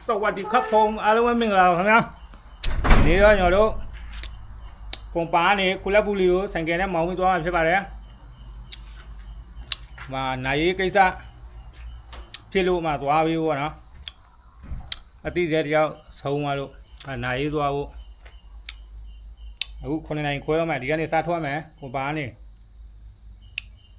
สวัสดีครับผมအားလုံးပဲမင်္ဂလာပါခင်ဗျာဒီတော့ကျွန်တော်တို့ပုံပါနေခုလက်ပူလီကိုဆိုင်ကယ်နဲ့မောင်းပြီးသွားမှာဖြစ်ပါတယ်မှာနိုင်ရေးကိစ္စဖြစ်လို့မှသွားပြီးပေါ့နော်အတိတဲ့တယောက်ဆုံးသွားလို့နိုင်ရေးသွားဖို့အခု9နိုင်ခွဲတော့မှဒီကနေစထွက်မယ်ပုံပါနေ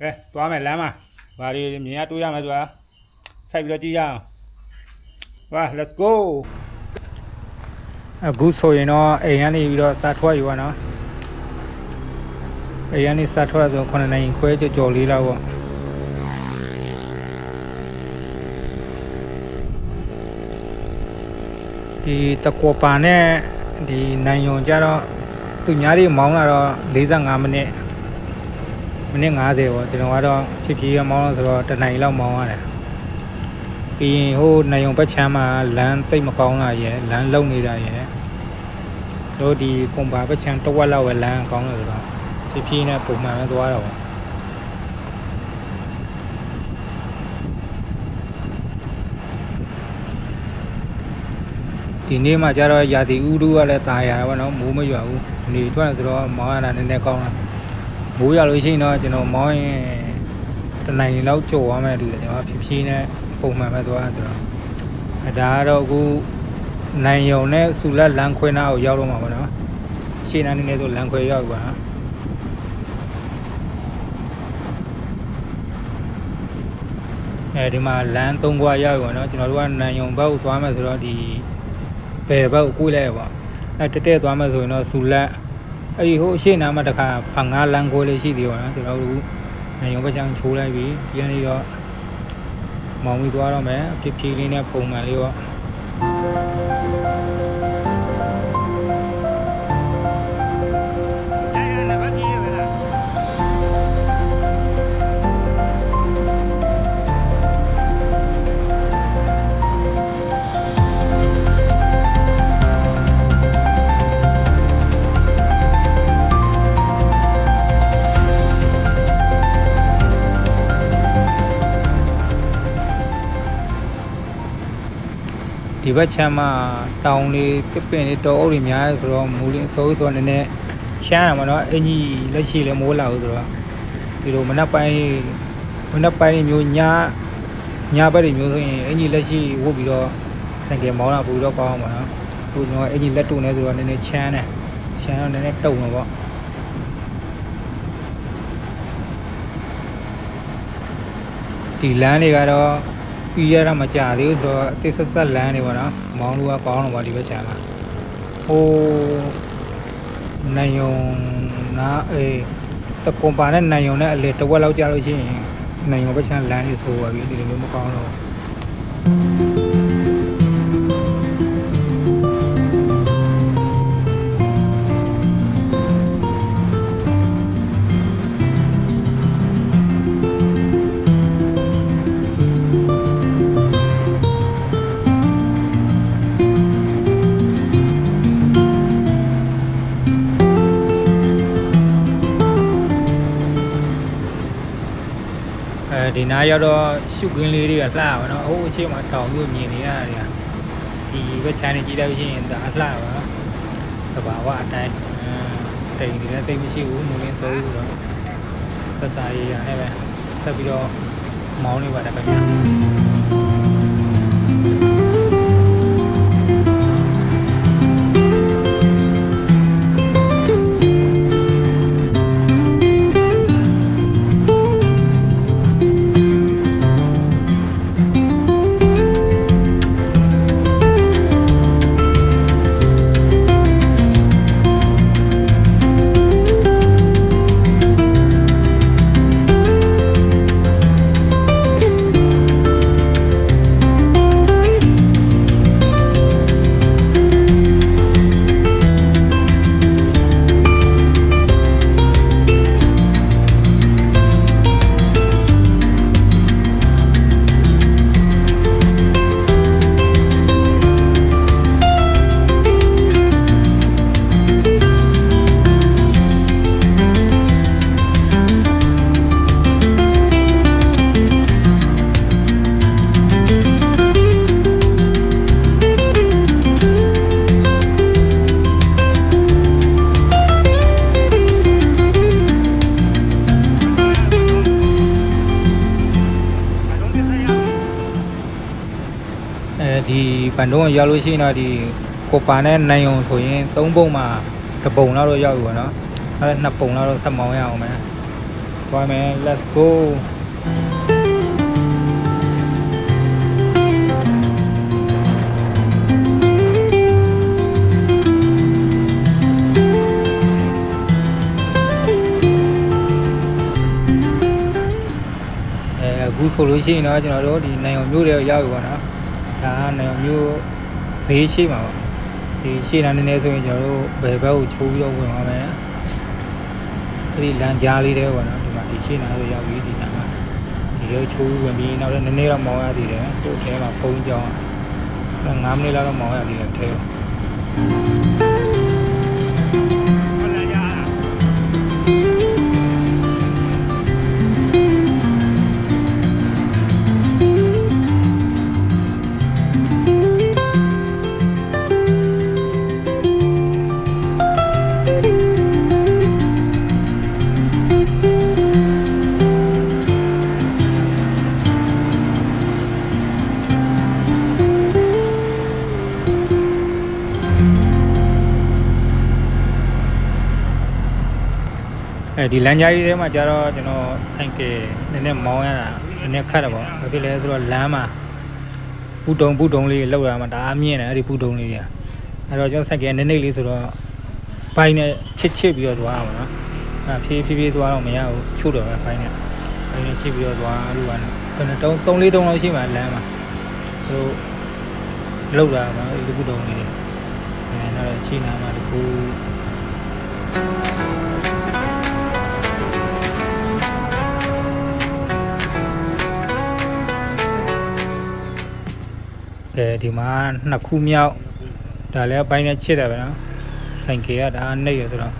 ကဲသွားမယ်လမ်းမှာဘာတွေမြင်ရတွေ့ရမယ်ဆိုတာစိုက်ပြီးတော့ကြည့်ရအောင်哇 let's go အခုဆိုရင်တော့အိမ်ကနေပြီးတော့စထွက်ယူပါနော်အိမ်ကနေစထွက်ဆို9နိုင်ခွဲကြော်လေးလောက်ပေါ့ဒီတကောပါနဲ့ဒီနိုင်ယုံကြတော့သူများတွေမောင်းလာတော့45မိနစ်50ပေါ့ကျွန်တော်ကတော့ဖြည်းဖြည်းမောင်းလို့ဆိုတော့တနိုင်လောက်မောင်းရတယ်ပြီးရင်ဟိုနိုင်ုံဘက်ချမ်းမှာလမ်းတိတ်မကောင်းလာရဲ့လမ်းလုံနေတာရဲ့တို့ဒီကွန်ပါဘက်ချမ်းတစ်ဝက်လောက်ပဲလမ်းကောင်းလို့ဆိုတော့ဖြည်းဖြည်းနဲ့ပုံမှန်ပဲသွားတော့ဒီနေ့မှကျတော့ရာသီဥတုကလည်းตายရတာပေါ့နော်မိုးမရွာဘူးနေထွက်ဆိုတော့မောင်းရတာနည်းနည်းကောင်းလာမိုးရလို့ရှိရင်တော့ကျွန်တော်မောင်းရင်တနိုင်လောက်ကြော်သွားမယ်တူတယ်ကျွန်တော်ဖြည်းဖြည်းနဲ့ပုံမှန်ပဲသွားဆိုတော့ဒါကတော့အခုနိုင်ယုံနဲ့ဆူလက်လမ်းခွဲနာကိုရောက်တော့မှာပေါ့နော်ရှေ့နားနည်းနည်းဆိုလမ်းခွဲရောက်ပါဒီမှာလမ်း3ခွရောက်ပြီပေါ့နော်ကျွန်တော်တို့ကနိုင်ယုံဘက်ကိုသွားမယ်ဆိုတော့ဒီဘယ်ဘက်ကိုကိုလိုက်ရပါတက်တက်သွားမယ်ဆိုရင်တော့ဆူလက်အဲ့ဒီဟိုရှေ့နားမှာတခါဖန်ငါလမ်းခွဲလေးရှိသေးပါနော်ကျွန်တော်တို့နိုင်ယုံဘက်ချမ်းချိုးလိုက်ပြီဒီကနေ့တော့မောင်ပြီးသွားတော့မယ်ဖြည်းဖြည်းလေးနဲ့ပုံမှန်လေးပေါ့ဒီဘက်ချမ်းမှာတောင်လေးတစ်ပင်လေးတောအုပ်တွေများတယ်ဆိုတော့မူလင်းစိုးဆိုတော့နည်းနည်းချမ်းရမှာတော့အင်ကြီးလက်ရှိလည်းမိုးလာဘူးဆိုတော့ဒီလိုမနက်ပိုင်းမျိုးညဘက်တွေမျိုးဆိုရင်အင်ကြီးလက်ရှိဝုတ်ပြီးတော့ဆိုင်ကယ်မောင်းလာပူတော့ကောင်းအောင်ပါနော်အခုကျွန်တော်အင်ကြီးလက်တုံနေဆိုတော့နည်းနည်းချမ်းတော့နည်းနည်းတုံမှာပေါ့ဒီလမ်းတွေကတော့ပြီးရတာမကြသေးဘူးဆိုတော့အသစ်ဆက်လမ်းနေပါတော့မောင်းလို့ကကောင်းတော့ပါဒီဘက်ချမ်းမှာဟိုနိုင်ယုံနာတကွန်ပါနဲ့နိုင်ယုံနဲ့အလေတဝက်လောက်ကြာလို့ရှိရင်နိုင်ယုံဘက်ချမ်းလမ်းကြီးဆိုပါပြီဒီလိုမျိုးမကောင်းတော့ဒီနားရောက်တော့ရှုပ်ကင်းလေးတွေကလှပါတော့အဟိုအချင်းမှာတောင်မျိုးမြင်နေရတာဒီဘက်ချမ်းနေကြည့်လိုက်လို့ရှိရင်ဒါလှပါသဘာဝအတိုင်းတိမ်နေလည်းတိမ်မရှိဘူးမူရင်းစိုးဆိုတော့သက်သာရည်ရနဲ့ပဲဆက်ပြီးတော့မောင်းနေပါတယ်ခင်ဗျာ ဒီဘန်တုံးကရောက်လို့ရှိရင်တော့ဒီကိုပါနဲ့နိုင်ုံဆိုရင်3ပုံမှာတစ်ပုံလောက်တော့ရောက်ပြီပေါ့နော်အဲ့ဒါ2ပုံလောက်တော့ဆက်မောင်းရအောင်မယ်သွားမယ် let's go အခုဆိုလို့ရှိရင်တော့ကျွန်တော်တို့ဒီနိုင်ုံမြို့တွေရောက်ပြီပေါ့နော်ဒါကနိုင်ုံမြို့ဈေးရှိမှာပေါ့ဒီရှေ့နားနည်းနည်းဆိုရင်ကျွန်တော်တို့ဘယ်ဘက်ကိုချိုးပြီးတော့ဝင်သွားမယ်အဲ့ဒီလမ်းကြားလေးတွေပေါ့နော်ဒီမှာဒီရှေ့နားဆိုရောက်ပြီဒီနားမှာဒီလိုချိုးဝင်ပြီးနောက်လည်းနည်းနည်းတော့မောင်းရသေးတယ်ကိုယ်ထဲမှာဖုန်းကြောင်း9မိနစ်လောက်တော့မောင်းရသေးတယ်ထဲဒီလမ်းကြားကြီးထဲမှာကျတော့ကျွန်တော်ဆိုင်ကယ်နည်းနည်းမောင်းရတာနည်းနည်းခတ်တယ်ပေါ့ဘာဖြစ်လဲဆိုတော့လမ်းမှာပူတုံလေးလောက်ရမှာဒါအမြင့်တယ်အဲ့ဒီပူတုံလေးတွေအဲ့တော့ကျွန်တော်ဆိုင်ကယ်နည်းနည်းလေးဆိုတော့ဘိုင်းနဲ့ချစ်ပြီးတော့သွားရမှာနော်အဲ့ဖြည်းသွားတော့မရဘူးချို့တော့ပဲဘိုင်းနဲ့ချစ်ပြီးတော့သွားလို့ကဘယ်နဲ့3-4တုံးလောက်ရှိမှလမ်းမှာဟိုလောက်လာမှာဒီပူတုံလေးတွေအဲ့တော့ရှင်းနာမှာတခုဒီမှာ2ခုမြောက်ဒါလည်းအပိုင်းနဲ့ချစ်တယ်ပဲနော်ဆိုင်ကယ်ကဒါနှိပ်ရဆိုတော့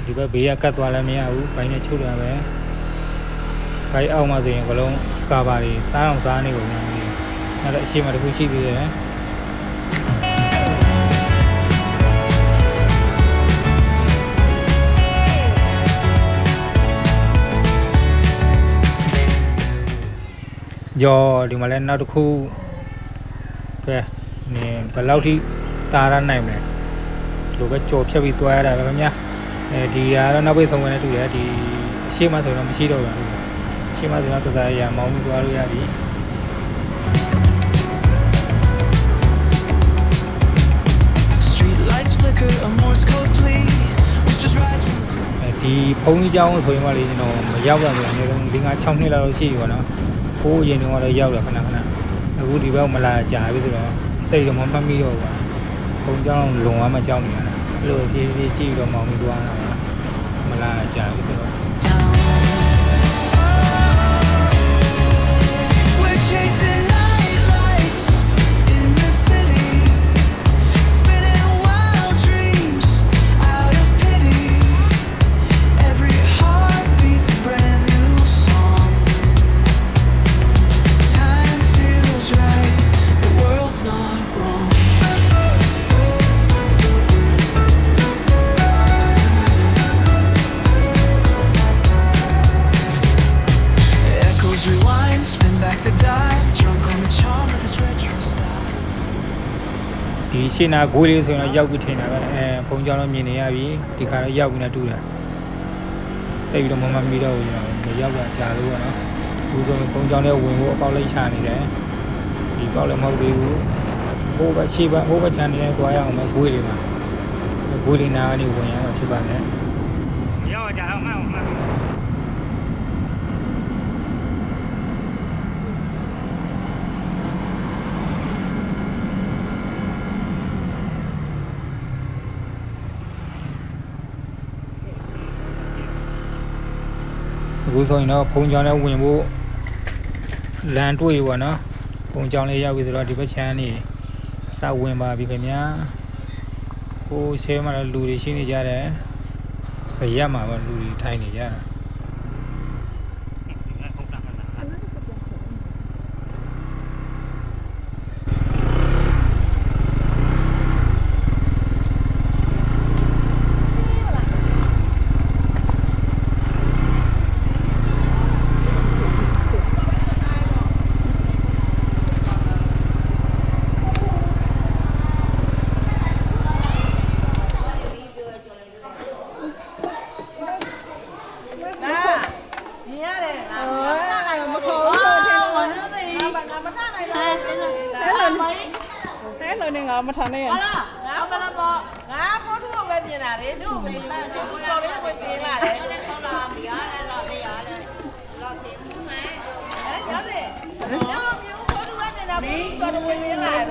ဒီဘက်ဘေးကကတ်သွားလည်းမရဘူးဘိုင်းနဲ့ချုပ်တယ်ပဲဘိုင်းအောက်မှာဆိုရင်ဘလုံးကာဘာတွေစားအောင်စားနေကုန်တယ်အဲ့ဒါအရှိမတစ်ခုရှိသေးတယ်ကြော်ဒီမှာလည်းနောက်တစ်ခုကဲနင်ဘယ်လောက်ထိတာရနိုင်မလဲဒီလိုပဲကြော်ဖြတ်ပြီးသွားရတာပဲခင်ဗျာဒီကတော့နောက်ပိတ်ဆုံးဝင်နေတူတယ်ဒီအရှိမဆိုတော့မရှိတော့ဘူးအရှိမဆိုတော့သသားရမောင်းပြီးသွားလို့ရပြီဒီဖုန်းကြီးเจ้าဆိုရင်မှလေကျွန်တော်မရောက်တော့ဘူးအနည်းဆုံး5-6နှစ်လောက်ရှိပြီပေါ့နော်ဟိုးအရင်တုန်းကတော့ရောက်တယ်ခဏအခုဒီဘက်မလာကြာပြီဆိုတော့တိတ်တော့မမှတ်မိတော့ဘူးဘုံကြောင်းလုံသွားမှကြောက်နေရတာအဲ့လိုဖြည်းဖြည်းကြည့်တော့မောင်းပြီးသွားတာမလာကြာပြီဆိုတော့ဒီရှင်းနာဂိုးလေးဆိုရင်တော့ရောက်ပြီးထင်တာပဲဘုံကြောင်တော့မြင်နေရပြီဒီခါတော့ရောက်ပြီးတော့တူတာတိတ်ပြီးတော့မမီတော့ဘူးကျွန်တော်မရောက်တာကြာလို့ပေါ့နော်အခုဆိုဘုံကြောင်နဲ့ဝင်ဖို့အပေါက်လိုက်ချနေတယ်ဒီပေါက်လည်းမဟုတ်သေးဘူးဟိုဘက်ရှေ့ဘက်ဟိုဘက်ချန်နေနဲ့သွားရအောင်ပဲဂိုးလေးမှာဂိုးလေးနာကနေဝင်ရမှာဖြစ်ပါနဲ့ရောက်ကြအောင်မှန်အခုဆိုရင်တော့ဖုန်းကြောင်းနဲ့ဝင်ဖို့လမ်းတွေ့ပါနော်ဖုန်းကြောင်းလေးရောက်ပြီဆိုတော့ဒီဘက်ချမ်းနေစဝင်ပါပြီခင်ဗျာဟိုရှဲမှာတော့လူတွေရှိနေကြတယ်ဇရက်မှာတော့လူတွေထိုင်နေကြတာ လိုနေငါမထနဲ့ရ ငါဘယ်လိုပေါ့ငါဖိုးထုကိုပဲမြင်တာလေတို့မမြင်ဘူးစော်လေးကိုပြင်လာတယ်ဆောလာမရလဲတော့တရားလဲတော့ပြင်မှုမယ်ဟဲ့ညောတယ်ညောမြင်ဖိုးထုကမြင်တာဖိုးထုစော်လေးကိုပြင်လာတယ်